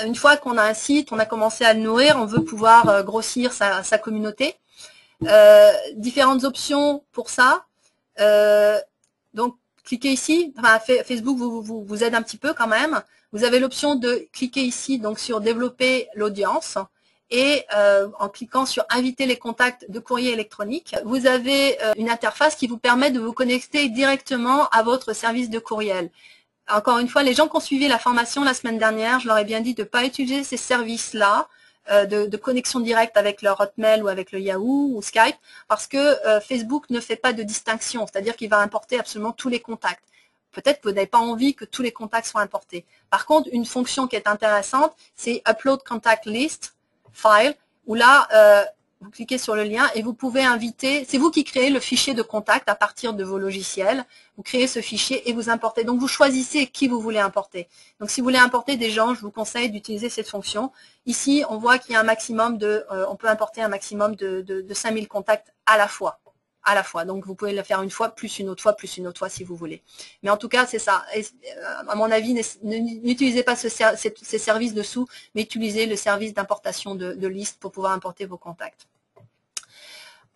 une fois qu'on a un site, on a commencé à le nourrir, on veut pouvoir grossir sa communauté. Différentes options pour ça. Donc, cliquez ici. Enfin, Facebook vous aide un petit peu quand même. Vous avez l'option de cliquer ici donc sur développer l'audience. Et en cliquant sur inviter les contacts de courrier électronique, vous avez une interface qui vous permet de vous connecter directement à votre service de courriel. Encore une fois, les gens qui ont suivi la formation la semaine dernière, je leur ai bien dit de ne pas utiliser ces services-là de connexion directe avec leur Hotmail ou avec le Yahoo ou Skype, parce que Facebook ne fait pas de distinction, c'est-à-dire qu'il va importer absolument tous les contacts. Peut-être que vous n'avez pas envie que tous les contacts soient importés. Par contre, une fonction qui est intéressante, c'est Upload Contact List File, où là, vous cliquez sur le lien et vous pouvez inviter, c'est vous qui créez le fichier de contact à partir de vos logiciels, vous créez ce fichier et vous importez. Donc vous choisissez qui vous voulez importer. Donc si vous voulez importer des gens, je vous conseille d'utiliser cette fonction. Ici, on voit qu'il y a un maximum de, on peut importer un maximum de 5000 contacts à la fois. Donc vous pouvez le faire une fois, plus une autre fois si vous voulez. Mais en tout cas, c'est ça. Et, à mon avis, n'utilisez pas ces services dessous, mais utilisez le service d'importation de listes pour pouvoir importer vos contacts.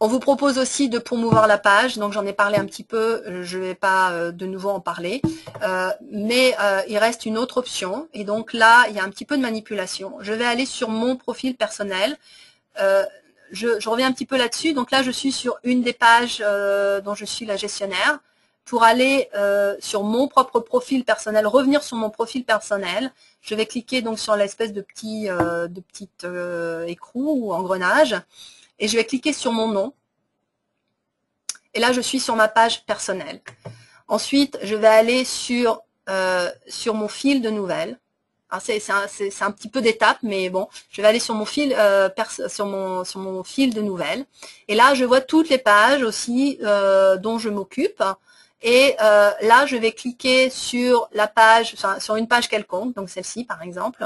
On vous propose aussi de promouvoir la page, donc j'en ai parlé un petit peu, je ne vais pas de nouveau en parler, mais il reste une autre option, et donc là, il y a un petit peu de manipulation. Je vais aller sur mon profil personnel. Je reviens un petit peu là-dessus. Donc là, je suis sur une des pages dont je suis la gestionnaire. Pour aller sur mon propre profil personnel, revenir sur mon profil personnel, je vais cliquer donc sur l'espèce de petit écrou ou engrenage et je vais cliquer sur mon nom. Et là, je suis sur ma page personnelle. Ensuite, je vais aller sur mon fil de nouvelles. C'est un petit peu d'étape, mais bon, je vais aller sur mon fil sur mon fil de nouvelles. Et là, je vois toutes les pages aussi dont je m'occupe. Et là, je vais cliquer sur la page, sur une page quelconque, donc celle-ci par exemple.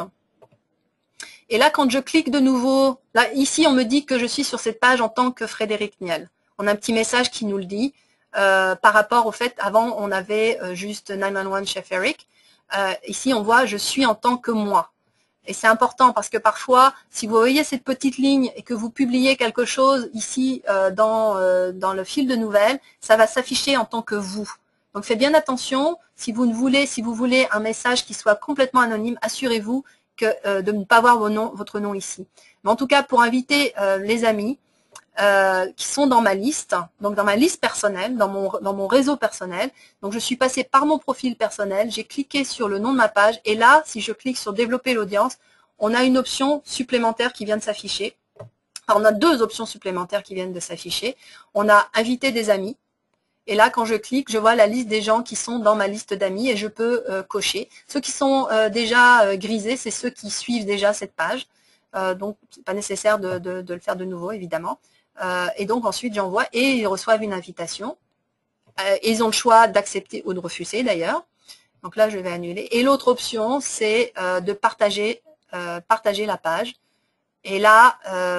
Et là, quand je clique de nouveau, là ici, on me dit que je suis sur cette page en tant que Frédéric Niel. On a un petit message qui nous le dit par rapport au fait, avant, on avait juste 911 Chef Eric. Ici, on voit « je suis en tant que moi ». Et c'est important parce que parfois, si vous voyez cette petite ligne et que vous publiez quelque chose ici dans le fil de nouvelles, ça va s'afficher en tant que vous. Donc, faites bien attention. Si vous voulez un message qui soit complètement anonyme, assurez-vous de ne pas voir votre nom ici. Mais en tout cas, pour inviter les amis, qui sont dans ma liste, donc dans ma liste personnelle, dans mon réseau personnel. Donc je suis passée par mon profil personnel, j'ai cliqué sur le nom de ma page et là, si je clique sur développer l'audience, on a une option supplémentaire qui vient de s'afficher. Enfin, on a deux options supplémentaires qui viennent de s'afficher. On a invité des amis et là, quand je clique, je vois la liste des gens qui sont dans ma liste d'amis et je peux cocher. Ceux qui sont déjà grisés, c'est ceux qui suivent déjà cette page. Donc, c'est pas nécessaire de le faire de nouveau, évidemment. Et donc ensuite j'envoie et ils reçoivent une invitation. Ils ont le choix d'accepter ou de refuser d'ailleurs. Donc là je vais annuler. Et l'autre option c'est de partager la page. Et là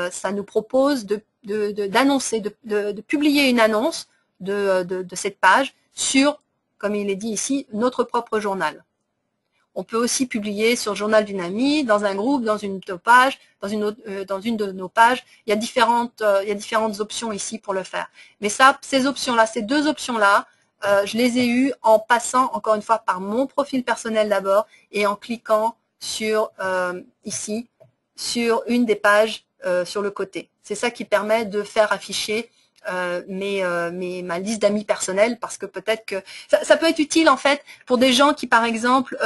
ça nous propose d'annoncer, de publier une annonce de cette page sur, comme il est dit ici, notre propre journal. On peut aussi publier sur le journal d'une amie, dans un groupe, dans une page, dans une de nos pages. Il y a différentes options ici pour le faire. Mais ça, ces options-là, ces deux options-là, je les ai eues en passant, encore une fois, par mon profil personnel d'abord et en cliquant sur, ici, sur une des pages sur le côté. C'est ça qui permet de faire afficher ma liste d'amis personnels, parce que peut-être que ça peut être utile en fait pour des gens qui par exemple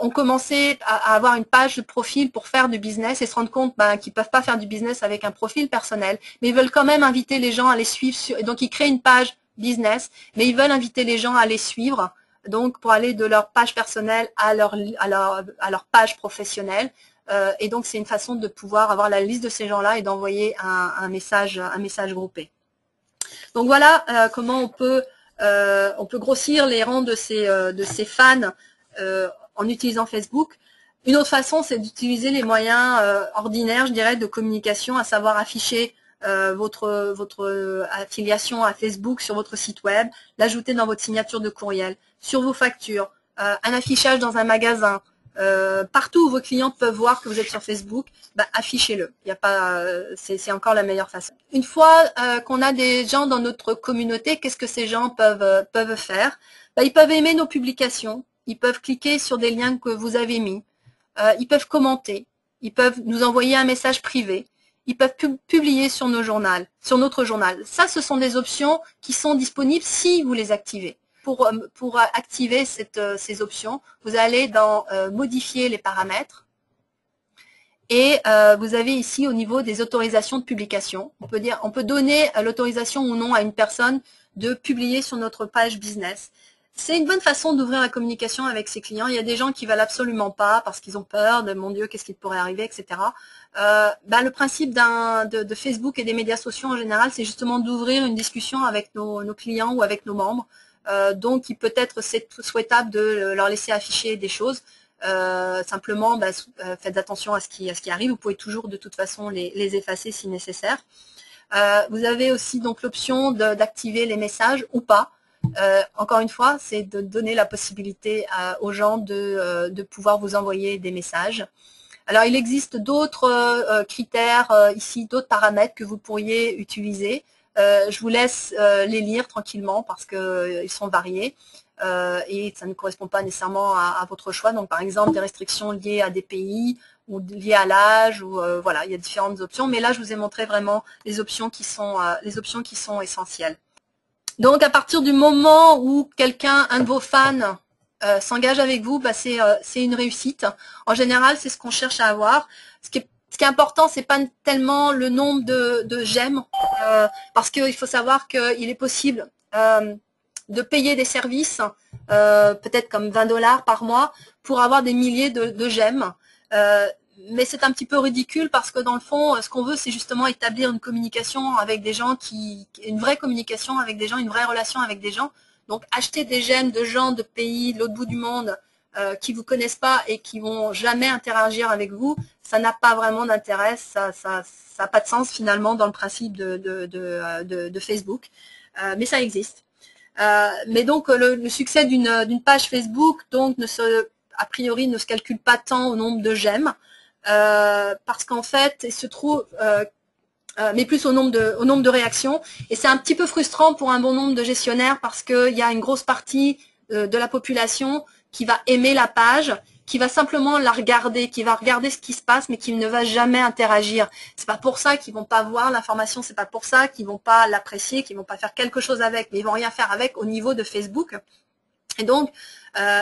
ont commencé à avoir une page de profil pour faire du business et se rendre compte qu'ils ne peuvent pas faire du business avec un profil personnel, mais ils veulent quand même inviter les gens à les suivre. Donc ils créent une page business, mais ils veulent inviter les gens à les suivre, donc pour aller de leur page personnelle à leur page professionnelle. Et donc c'est une façon de pouvoir avoir la liste de ces gens-là et d'envoyer un message groupé. Donc voilà comment on peut grossir les rangs de ces fans en utilisant Facebook. Une autre façon, c'est d'utiliser les moyens ordinaires, je dirais, de communication, à savoir afficher votre affiliation à Facebook sur votre site web, l'ajouter dans votre signature de courriel, sur vos factures, un affichage dans un magasin, partout où vos clients peuvent voir que vous êtes sur Facebook, bah, affichez-le. Il y a pas, c'est encore la meilleure façon. Une fois qu'on a des gens dans notre communauté, qu'est-ce que ces gens peuvent faire? Bah, ils peuvent aimer nos publications, ils peuvent cliquer sur des liens que vous avez mis, ils peuvent commenter, ils peuvent nous envoyer un message privé, ils peuvent publier sur sur notre journal. Ça, ce sont des options qui sont disponibles si vous les activez. Pour activer ces options, vous allez dans modifier les paramètres et vous avez ici au niveau des autorisations de publication. On peut donner l'autorisation ou non à une personne de publier sur notre page business. C'est une bonne façon d'ouvrir la communication avec ses clients. Il y a des gens qui ne veulent absolument pas parce qu'ils ont peur de « mon Dieu, qu'est-ce qui pourrait arriver », etc. Le principe de Facebook et des médias sociaux en général, c'est justement d'ouvrir une discussion avec nos clients ou avec nos membres. Donc, il peut être souhaitable de leur laisser afficher des choses. Simplement, faites attention à ce qui arrive. Vous pouvez toujours de toute façon les effacer si nécessaire. Vous avez aussi donc l'option d'activer les messages ou pas. Encore une fois, c'est de donner la possibilité aux gens de pouvoir vous envoyer des messages. Alors, il existe d'autres critères ici, d'autres paramètres que vous pourriez utiliser. Je vous laisse les lire tranquillement parce qu'ils sont variés et ça ne correspond pas nécessairement à votre choix. Donc, par exemple, des restrictions liées à des pays ou liées à l'âge, ou voilà, il y a différentes options. Mais là, je vous ai montré vraiment les options qui sont essentielles. Donc, à partir du moment où un de vos fans s'engage avec vous, c'est une réussite. En général, c'est ce qu'on cherche à avoir. Ce qui est important, c'est pas tellement le nombre de j'aime, parce qu'il faut savoir qu'il est possible de payer des services, peut-être comme 20 $ par mois, pour avoir des milliers de j'aime. Mais c'est un petit peu ridicule parce que dans le fond, ce qu'on veut, c'est justement établir une communication avec des gens, une vraie communication avec des gens, une vraie relation avec des gens. Donc, acheter des j'aime de gens de pays de l'autre bout du monde qui vous connaissent pas et qui vont jamais interagir avec vous, ça n'a pas vraiment d'intérêt, ça n'a pas de sens finalement dans le principe de Facebook, mais ça existe. Mais donc, le succès d'une page Facebook, donc, a priori, ne se calcule pas tant au nombre de j'aime. Parce qu'en fait, il se trouve, mais plus au nombre de réactions. Et c'est un petit peu frustrant pour un bon nombre de gestionnaires parce qu'il y a une grosse partie de la population qui va aimer la page, qui va simplement la regarder, qui va regarder ce qui se passe, mais qui ne va jamais interagir. C'est pas pour ça qu'ils vont pas voir l'information, c'est pas pour ça qu'ils vont pas l'apprécier, qu'ils vont pas faire quelque chose avec, mais ils vont rien faire avec au niveau de Facebook. Et donc,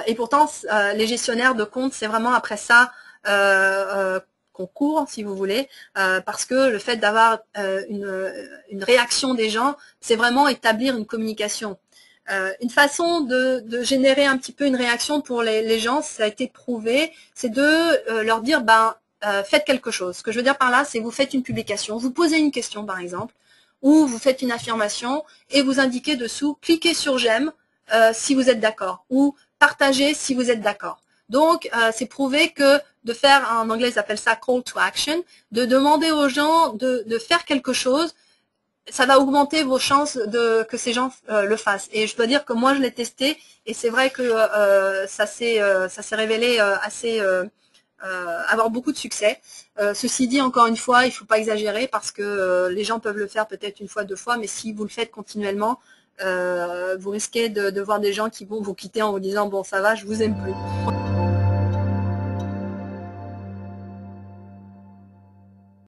et pourtant, les gestionnaires de comptes, c'est vraiment après ça qu'on court, si vous voulez, parce que le fait d'avoir une réaction des gens, c'est vraiment établir une communication. Une façon de générer un petit peu une réaction pour les gens, ça a été prouvé, c'est de leur dire, faites quelque chose. Ce que je veux dire par là, c'est vous faites une publication, vous posez une question par exemple, ou vous faites une affirmation et vous indiquez dessous, cliquez sur j'aime si vous êtes d'accord, ou partagez si vous êtes d'accord. Donc, c'est prouvé que de faire, en anglais, ils appellent ça call to action, de demander aux gens de faire quelque chose, ça va augmenter vos chances que ces gens le fassent. Et je dois dire que moi, je l'ai testé, et c'est vrai que ça s'est révélé avoir beaucoup de succès. Ceci dit, encore une fois, il ne faut pas exagérer parce que les gens peuvent le faire peut-être une fois, deux fois, mais si vous le faites continuellement, vous risquez de voir des gens qui vont vous quitter en vous disant « bon, ça va, je vous aime plus ».